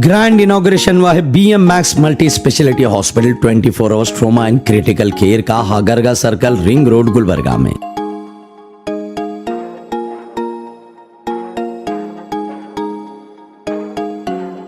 Grand inauguration हुआ है BM Max multi speciality hospital 24 hours trauma and critical care का Hagaraga circle ring road Gulbarga में।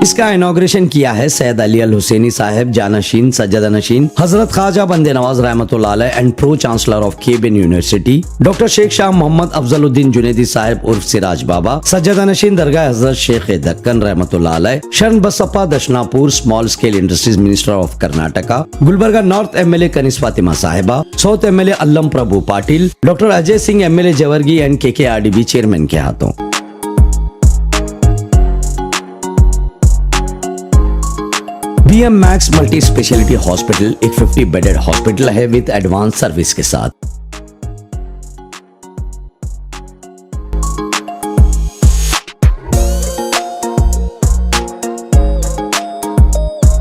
इसका इनॉग्रेशन किया है सैयद अली अल हुसैनी साहब जानशीन सज्जद नशीन हजरत ख्वाजा बंदे नवाज रहमतुल्लाह अलैह and pro chancellor of KBN university doctor Sheikh Shah Mohammad Afzaluddin Junaidi साहब उर्फ सिराज बाबा सज्जद नशीन दरगाह हजरत शेख दक्कन रहमतुल्लाह अलैह Sharan Basappa Darshanapur small scale industries minister of Karnataka Gulbarga north MLA Kaneez Fatima साहिबा south MLA Allam Prabhu Patil doctor Ajay Singh MLA Jewargi and KKRDB chairman के हाथों। BM Max multi speciality hospital एक 50 बेडेड हॉस्पिटल है विद एडवांस सर्विस के साथ।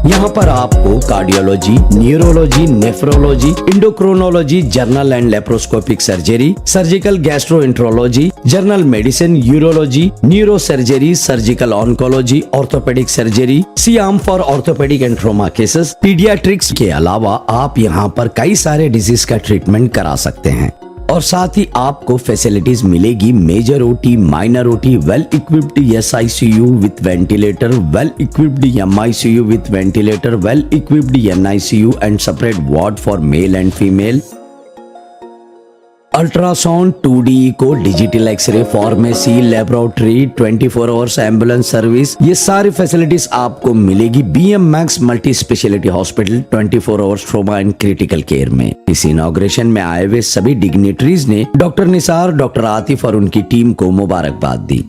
यहाँ पर आपको cardiology, neurology, nephrology, endocrinology, general and laparoscopic surgery, surgical gastroenterology, general medicine, urology, neuro surgery, surgical oncology, orthopaedic surgery, C-आर्म for orthopaedic and trauma cases, paediatrics के अलावा आप यहाँ पर कई सारे डिजीज का ट्रीटमेंट करा सकते हैं और साथ ही आपको फैसिलिटीज मिलेगी major OT, minor OT, well equipped SICU with ventilator, well equipped MICU with ventilator, well equipped NICU and separate ward for male and female, ultrasound, 2D echo, digital x-ray, pharmacy, laboratory, 24 hours ambulance service, ये सारी facilities आपको मिलेगी BM Max multi speciality hospital 24 hours trauma and critical care में। इस inauguration में आए हुए सभी डिग्निटरीज ने डॉक्टर निसार, डॉक्टर आतिफ और उनकी टीम को मुबारकबाद दी।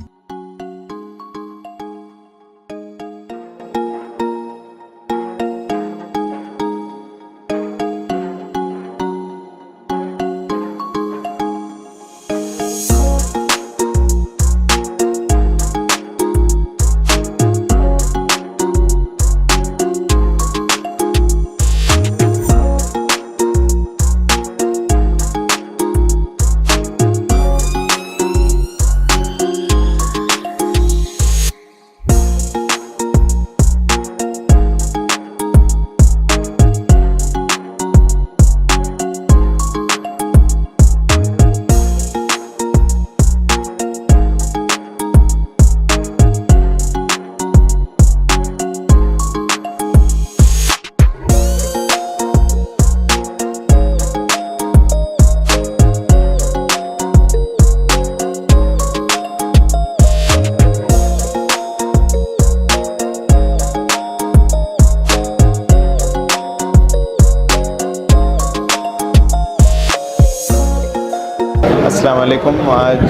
अस्सलाम वालेकुम। आज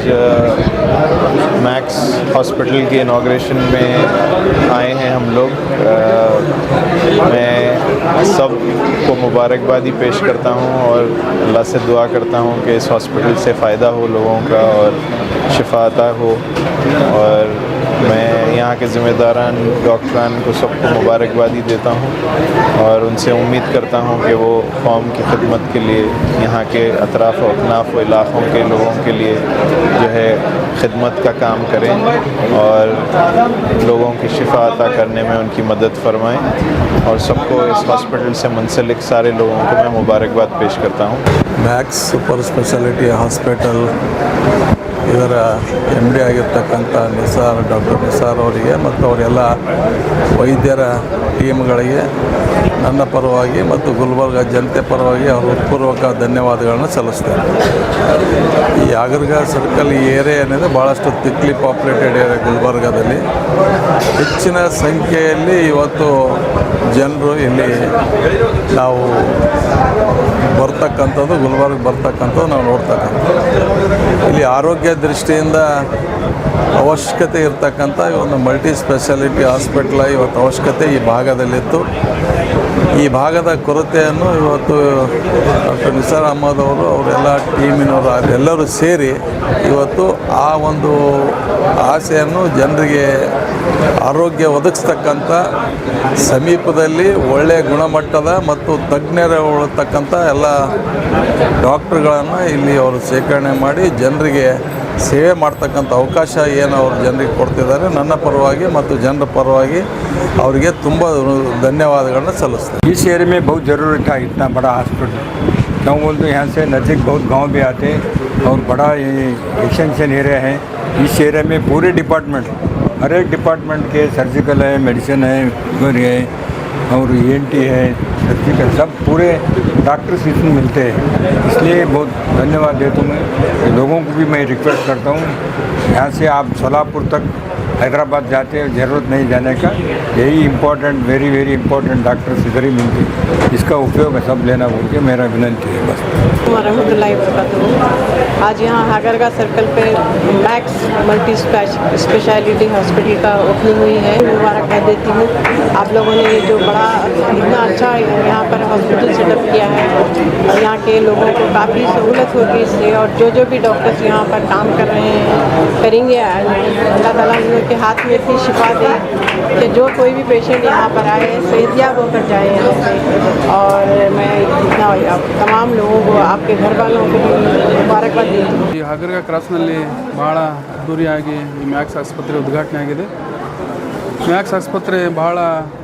मैक्स हॉस्पिटल के इनॉग्रेशन में आए हैं हम लोग। मैं सब को मुबारकबादी पेश करता हूं और अल्लाह से दुआ करता हूं कि इस हॉस्पिटल से फ़ायदा हो लोगों का और शिफा अता हो। और मैं यहाँ के ज़िम्मेदारान डॉक्टरान को सबको मुबारकबादी देता हूँ और उनसे उम्मीद करता हूँ कि वो कौम की खिदमत के लिए यहाँ के अतराफ़ व अकनाफ़ व इलाक़ों के लोगों के लिए जो है खिदमत का काम करें और लोगों की शिफा अता करने में उनकी मदद फरमाएँ। और सबको इस हॉस्पिटल से मुंसलिक सारे लोगों को मैं मुबारकबाद पेश करता हूँ। मैक्स सुपर स्पेशलिटी हॉस्पिटल ಇದರ MD ಆಗಿರ್ತಕ್ಕಂಥ ಡಾಕ್ಟರ್ ನಿಸಾರ್ ಅವರಿಗೆ ಮತ್ತು ಅವರೆಲ್ಲ ವೈದ್ಯರ ಟೀಮ್ಗಳಿಗೆ ನನ್ನ ಪರವಾಗಿ ಮತ್ತು ಗುಲ್ಬರ್ಗ ಜನತೆ ಪರವಾಗಿ ಅವರು ಹೃತ್ಪೂರ್ವಕ ಧನ್ಯವಾದಗಳನ್ನು ಸಲ್ಲಿಸ್ತೇನೆ। ಈ ಆಗರ್ಗ ಸರ್ಕಲ್ ಈ ಏರಿಯಾ ಏನಿದೆ ಭಾಳಷ್ಟು ಥಿಕ್ಲಿ ಪಾಪ್ಯುಲೇಟೆಡ್ ಏರಿಯಾ ಗುಲ್ಬರ್ಗದಲ್ಲಿ ಹೆಚ್ಚಿನ ಸಂಖ್ಯೆಯಲ್ಲಿ ಇವತ್ತು ಜನರು ಇಲ್ಲಿ ನಾವು ಬರ್ತಕ್ಕಂಥದ್ದು ಗುಲ್ಬರ್ಗ ಬರ್ತಕ್ಕಂಥದ್ದು ನಾವು ನೋಡ್ತಕ್ಕಂಥದ್ದು ಇಲ್ಲಿ ಆರೋಗ್ಯ ದೃಷ್ಟಿಯಿಂದ ಅವಶ್ಯಕತೆ ಇರತಕ್ಕಂಥ ಒಂದು ಮಲ್ಟಿ ಸ್ಪೆಷಾಲಿಟಿ ಹಾಸ್ಪಿಟಲ್ ಇವತ್ತು ಅವಶ್ಯಕತೆ ಈ ಭಾಗದಲ್ಲಿತ್ತು। ಈ ಭಾಗದ ಕೊರತೆಯನ್ನು ಇವತ್ತು ಡಾಕ್ಟರ್ ನಿಸಾರ್ ಅಹಮದ್ ಅವರು ಅವರೆಲ್ಲ ಟೀಮಿನವರು ಅದೆಲ್ಲರೂ ಸೇರಿ ಇವತ್ತು ಆ ಒಂದು ಆಸೆಯನ್ನು ಜನರಿಗೆ ಆರೋಗ್ಯ ಒದಗಿಸ್ತಕ್ಕಂಥ ಸಮೀಪದಲ್ಲಿ ಒಳ್ಳೆಯ ಗುಣಮಟ್ಟದ ಮತ್ತು ತಜ್ಞರು ಉಳ್ತಕ್ಕಂಥ ಎಲ್ಲ ಡಾಕ್ಟ್ರುಗಳನ್ನು ಇಲ್ಲಿ ಅವರು ಶೇಖರಣೆ ಮಾಡಿ ಜನರಿಗೆ ಸೇವೆ ಮಾಡ್ತಕ್ಕಂಥ ಅವಕಾಶ ಏನು ಅವರು ಜನರಿಗೆ ಕೊಡ್ತಿದ್ದಾರೆ, ನನ್ನ ಪರವಾಗಿ ಮತ್ತು ಜನರ ಪರವಾಗಿ ಅವರಿಗೆ ತುಂಬ ಧನ್ಯವಾದಗಳನ್ನ ಸಲ್ಲಿಸ್ತೇನೆ। इस एरिया में बहुत ज़रूरत था इतना बड़ा हॉस्पिटल। क्यों बोलते यहाँ से नज़दीक बहुत गांव भी आते और बड़ा एक्सटेंशन एरिया है। इस एरिया में पूरे डिपार्टमेंट, हर एक डिपार्टमेंट के सर्जिकल है, मेडिसिन है, शुगर है और ENT है, सर्जिकल, सब पूरे डॉक्टर्स इसमें मिलते हैं। इसलिए बहुत धन्यवाद देता हूँ मैं। लोगों को भी मैं रिक्वेस्ट करता हूँ, यहाँ से आप सोलापुर तक हैदराबाद जाते हैं, ज़रूरत नहीं जाने का। यही important, very very important doctors इधर ही मिलते हैं। इसका उपयोग सब लेना बोल के मेरा विनंती है बस। रहमतुल्लाहि वबरकातुहू। आज यहाँ हागरगा सर्कल पे मैक्स मल्टी स्पेशलिटी हॉस्पिटल का ओपनिंग हुई है। मुबारकबाद देती हूँ आप लोगों ने ये जो बड़ा इतना अच्छा यहाँ पर हॉस्पिटल सेटअप किया है और यहाँ के लोगों को काफ़ी सहूलत होगी इससे। और जो भी डॉक्टर्स यहाँ पर काम कर रहे हैं करेंगे, अल्लाह ताला उनके हाथ में इतनी शिफा दे कि जो कोई भी पेशेंट यहाँ पर आए सेहतियाब होकर जाए यहाँ से। और मैं इतना तमाम लोगों को, आपके घर वालों को भी मुबारकबाद देती हूँ। ಈ ಹಗರ್ಗ ಕ್ರಾಸ್ನಲ್ಲಿ ಭಾಳ ಅದ್ದೂರಿಯಾಗಿ ಈ ಮ್ಯಾಕ್ಸ್ ಆಸ್ಪತ್ರೆ ಉದ್ಘಾಟನೆ ಆಗಿದೆ। ಮ್ಯಾಕ್ಸ್ ಆಸ್ಪತ್ರೆ ಭಾಳ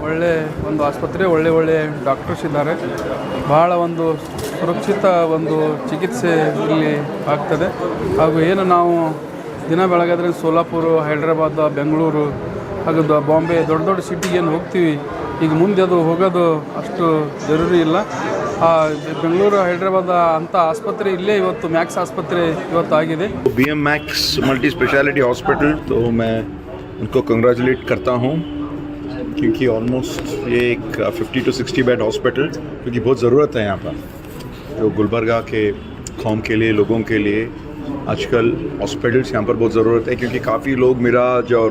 ಒಳ್ಳೆ ಒಂದು ಆಸ್ಪತ್ರೆ, ಒಳ್ಳೆ ಡಾಕ್ಟರ್ಸ್ ಇದ್ದಾರೆ, ಭಾಳ ಒಂದು ಸುರಕ್ಷಿತ ಒಂದು ಚಿಕಿತ್ಸೆ ಇಲ್ಲಿ ಆಗ್ತದೆ। ಹಾಗೂ ಏನು ನಾವು ದಿನ ಬೆಳಗಾದ್ರೆ ಸೋಲಾಪುರ, ಹೈದ್ರಾಬಾದ್, ಬೆಂಗಳೂರು ಹಾಗೂ ಬಾಂಬೆ ದೊಡ್ಡ ಸಿಟಿಗೆ ಏನು ಹೋಗ್ತೀವಿ, ಈಗ ಮುಂದೆ ಅದು ಹೋಗೋದು ಅಷ್ಟು ಜರೂರಿ ಇಲ್ಲ। ಬೆಂಗಳೂರು, ಹೈದ್ರಾಬಾದ್ ಅಂಥ ಆಸ್ಪತ್ರೆ ಇಲ್ಲೇ ಇವತ್ತು ಮ್ಯಾಕ್ಸ್ ಆಸ್ಪತ್ರೆ ಇವತ್ತು ಆಗಿದೆ। BM max multi speciality hospital, तो मैं उनको कंग्रेचुलेट करता हूँ क्योंकि ऑलमोस्ट ये एक 50 to 60 बेड हॉस्पिटल, क्योंकि बहुत ज़रूरत है यहाँ पर जो गुलबर्गा के कौम के लिए, लोगों के लिए आजकल हॉस्पिटल्स यहाँ पर बहुत ज़रूरत है। क्योंकि काफ़ी लोग मिराज और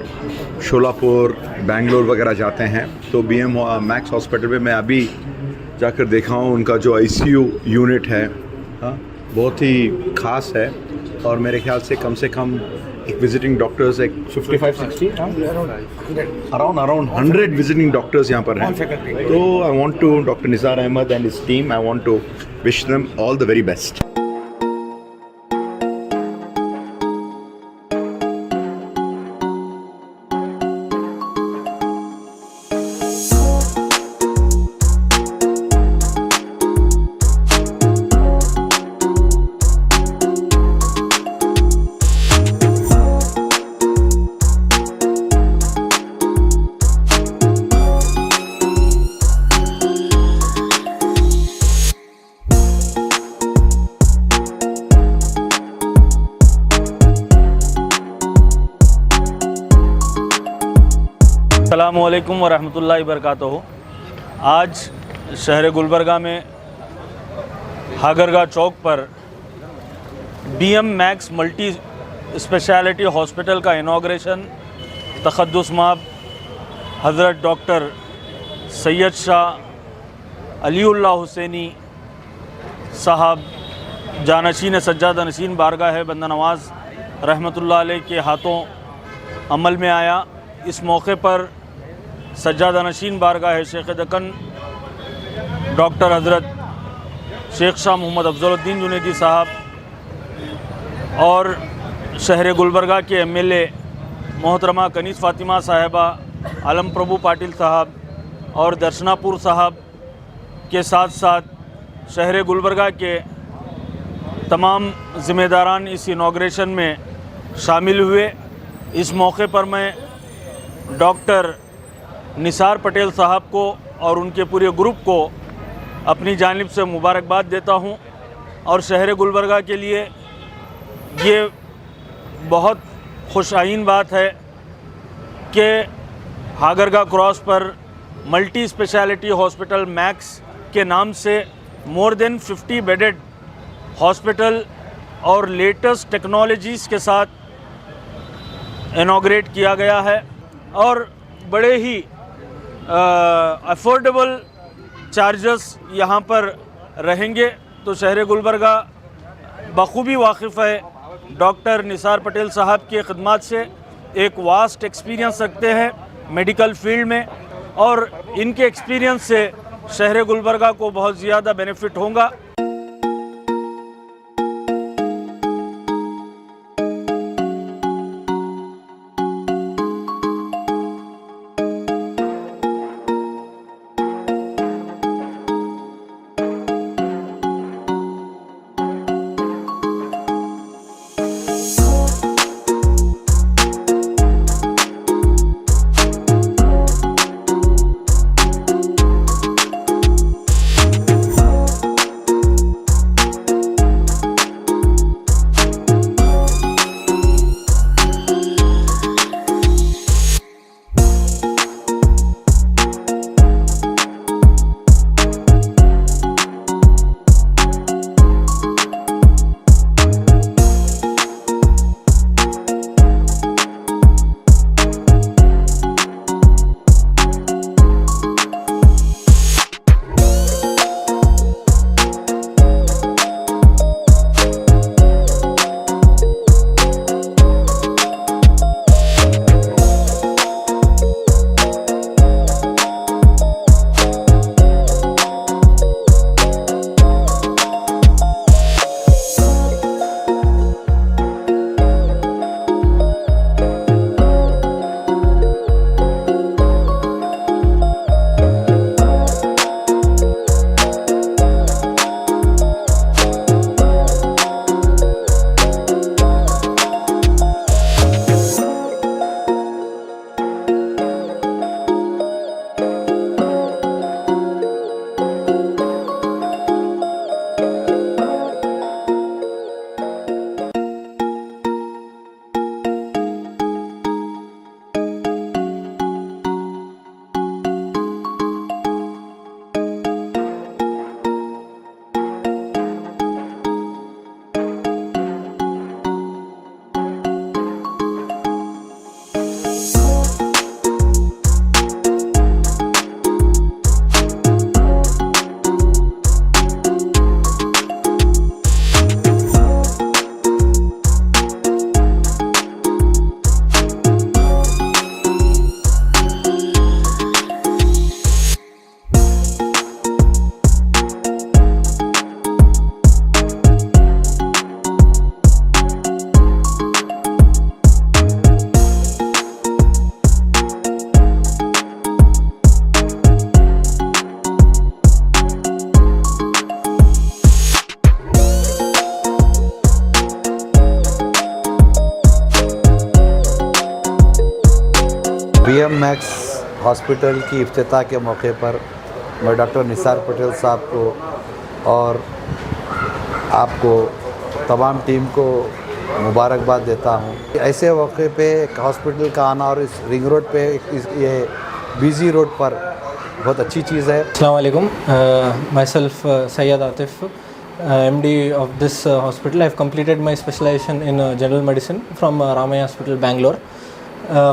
शोलापुर, बेंगलोर वगैरह जाते हैं, तो BM मैक्स हॉस्पिटल में मैं अभी जाकर देखा हूँ। उनका जो ICU यूनिट है, हाँ, बहुत ही ख़ास है। और मेरे ख्याल से कम एक विजिटिंग डॉक्टर्स एक 55-60 अराउंड 100 विजिटिंग डॉक्टर्स यहाँ पर हैं। तो I want to doctor Nisar Ahmed and his team, I want to wish them all the very best. अस्सलामुअलैकुम वरहमतुल्लाहि वबरकातुहू। आज शहर गुलबर्गा में हागरगा चौक पर BM max multi speciality hospital का इनाग्रेशन तखद्दुस-माब हज़रत डॉक्टर सैयद शाह अलीउल्लाह हुसैनी साहब जानशीन सज्जाद नशीन बारगाह बंदा नवाज़ रहमतुल्लाह अलैह के हाथों अमल में आया। इस मौके पर सज्जाद नशीन बारगाह शेख दक्कन डॉक्टर हज़रत शेख शाह मोहम्मद अफजलुद्दीन जुनैदी साहब और शहर गुलबर्गा के MLA मोहतरमा कनीज़ फ़ातिमा साहिबा, आलम प्रभु पाटिल साहब और दर्शनापुर साहब के साथ साथ शहर गुलबर्गा के तमाम ज़िम्मेदारान इस इनाग्रेशन में शामिल हुए। इस मौके पर मैं डॉक्टर निसार पटेल साहब को और उनके पूरे ग्रुप को अपनी जानिब से मुबारकबाद देता हूं। और शहर गुलबर्गा के लिए ये बहुत खुशाइन बात है कि हागरगा क्रॉस पर मल्टी स्पेशलिटी हॉस्पिटल मैक्स के नाम से मोर देन 50 बेडेड हॉस्पिटल और लेटेस्ट टेक्नोलॉजीज़ के साथ इनाग्रेट किया गया है और बड़े ही अफोर्डेबल चार्जेस यहाँ पर रहेंगे। तो शहर गुलबर्गा बखूबी वाकिफ़ है डॉक्टर निसार पटेल साहब की खिदमत से, एक वास्ट एक्सपीरियंस रखते हैं मेडिकल फील्ड में और इनके एक्सपीरियंस से शहर गुलबर्गा को बहुत ज़्यादा बेनिफिट होगा। हॉस्पिटल की इफ्तिताह के मौके पर मैं डॉक्टर निसार पटेल साहब को और आपको तमाम टीम को मुबारकबाद देता हूँ। ऐसे मौके पे एक हॉस्पिटल का आना और इस रिंग रोड पे ये बिजी रोड पर बहुत अच्छी चीज़ है। Assalamualaikum. Myself Syed Atif, MD of this hospital. I have completed my specialization in general medicine from Ramaya Hospital, Bangalore.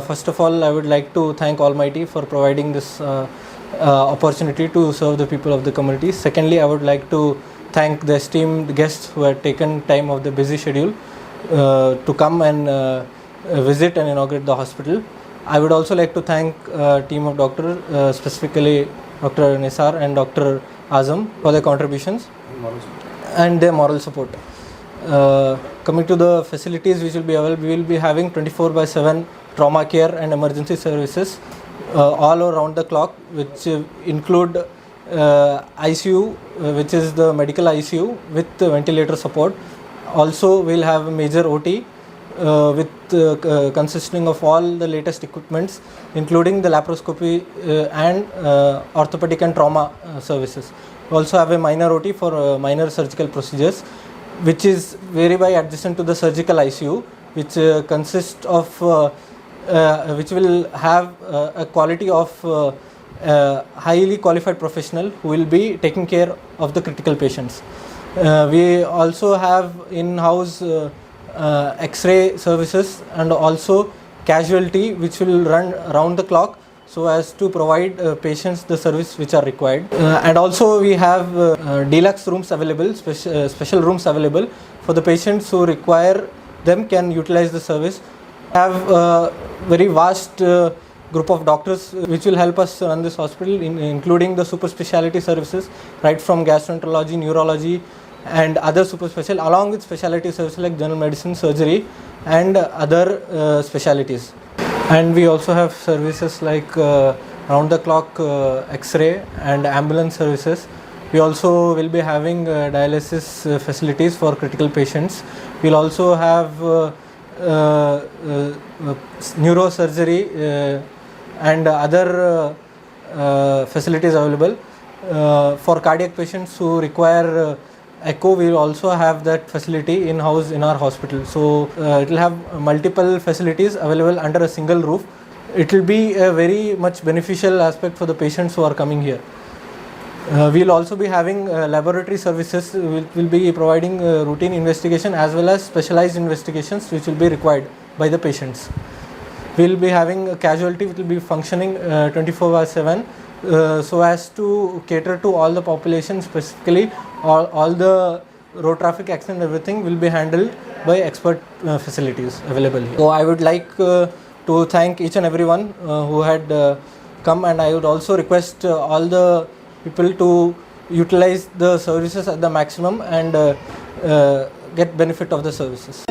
First of all, I would like to thank Almighty for providing this opportunity to serve the people of the community. Secondly, I would like to thank the esteemed guests who had taken time of the busy schedule to come and visit and inaugurate the hospital. I would also like to thank team of doctors, specifically Dr. Nisar and Dr. Azam for their contributions and their moral support. Coming to the facilities which will be available, we will be having 24/7 trauma care and emergency services all around the clock, which include ICU, which is the medical ICU with ventilator support. Also, we'll have a major OT with consisting of all the latest equipments, including the laparoscopy and orthopedic and trauma services. We also have a minor OT for minor surgical procedures, which is very by adjacent to the surgical ICU, which consists of which will have a quality of highly qualified professional who will be taking care of the critical patients. We also have in-house X-ray services and also casualty, which will run around the clock so as to provide patients the service which are required. And also we have deluxe rooms available, special rooms available for the patients who require them can utilize the service. We have a very vast group of doctors which will help us run this hospital, including the super specialty services, right from gastroenterology, neurology and other super special, along with specialty services like general medicine, surgery and other specialties. And we also have services like round the clock X-ray and ambulance services. We also will be having dialysis facilities for critical patients. We'll also have neurosurgery and other facilities available. For cardiac patients who require echo, we will also have that facility in-house in our hospital. So it will have multiple facilities available under a single roof. It will be a very much beneficial aspect for the patients who are coming here. We will also be having laboratory services. We'll be providing routine investigation as well as specialized investigations which will be required by the patients. We will be having a casualty which will be functioning 24/7 so as to cater to all the population, specifically all the road traffic accident, everything will be handled by expert facilities available here. So I would like to thank each and everyone who had come, and I would also request all the people to utilize the services at the maximum and get benefit of the services.